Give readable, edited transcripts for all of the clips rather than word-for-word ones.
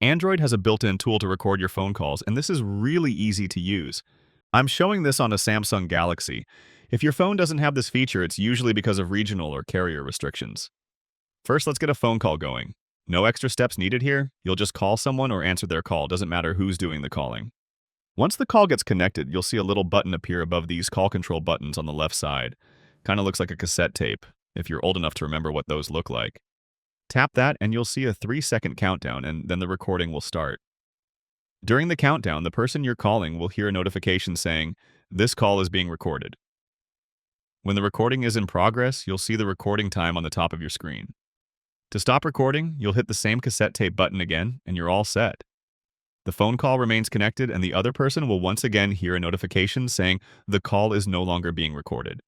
Android has a built-in tool to record your phone calls, and this is really easy to use. I'm showing this on a Samsung Galaxy. If your phone doesn't have this feature, it's usually because of regional or carrier restrictions. First, let's get a phone call going. No extra steps needed here. You'll just call someone or answer their call, doesn't matter who's doing the calling. Once the call gets connected, you'll see a little button appear above these call control buttons on the left side. Kind of looks like a cassette tape, if you're old enough to remember what those look like. Tap that and you'll see a 3-second countdown, and then the recording will start. During the countdown, the person you're calling will hear a notification saying, "This call is being recorded." When the recording is in progress, you'll see the recording time on the top of your screen. To stop recording, you'll hit the same cassette tape button again, and you're all set. The phone call remains connected, and the other person will once again hear a notification saying the call is no longer being recorded.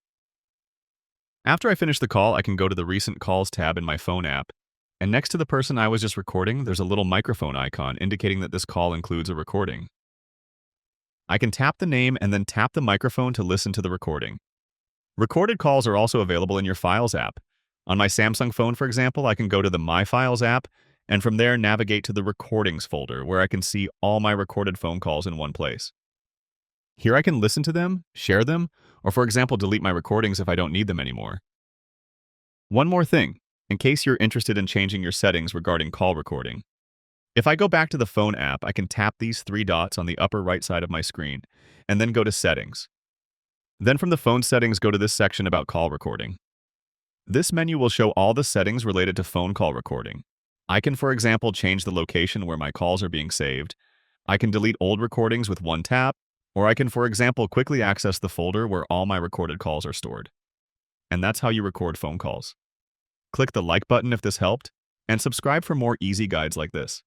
After I finish the call, I can go to the Recent Calls tab in my phone app, and next to the person I was just recording, there's a little microphone icon indicating that this call includes a recording. I can tap the name and then tap the microphone to listen to the recording. Recorded calls are also available in your Files app. On my Samsung phone, for example, I can go to the My Files app, and from there navigate to the Recordings folder, where I can see all my recorded phone calls in one place. Here I can listen to them, share them, or for example delete my recordings if I don't need them anymore. One more thing, in case you're interested in changing your settings regarding call recording. If I go back to the phone app, I can tap these 3 dots on the upper right side of my screen, and then go to Settings. Then from the phone settings, go to this section about call recording. This menu will show all the settings related to phone call recording. I can, for example, change the location where my calls are being saved. I can delete old recordings with one tap, or I can, for example, quickly access the folder where all my recorded calls are stored. And that's how you record phone calls. Click the like button if this helped, and subscribe for more easy guides like this.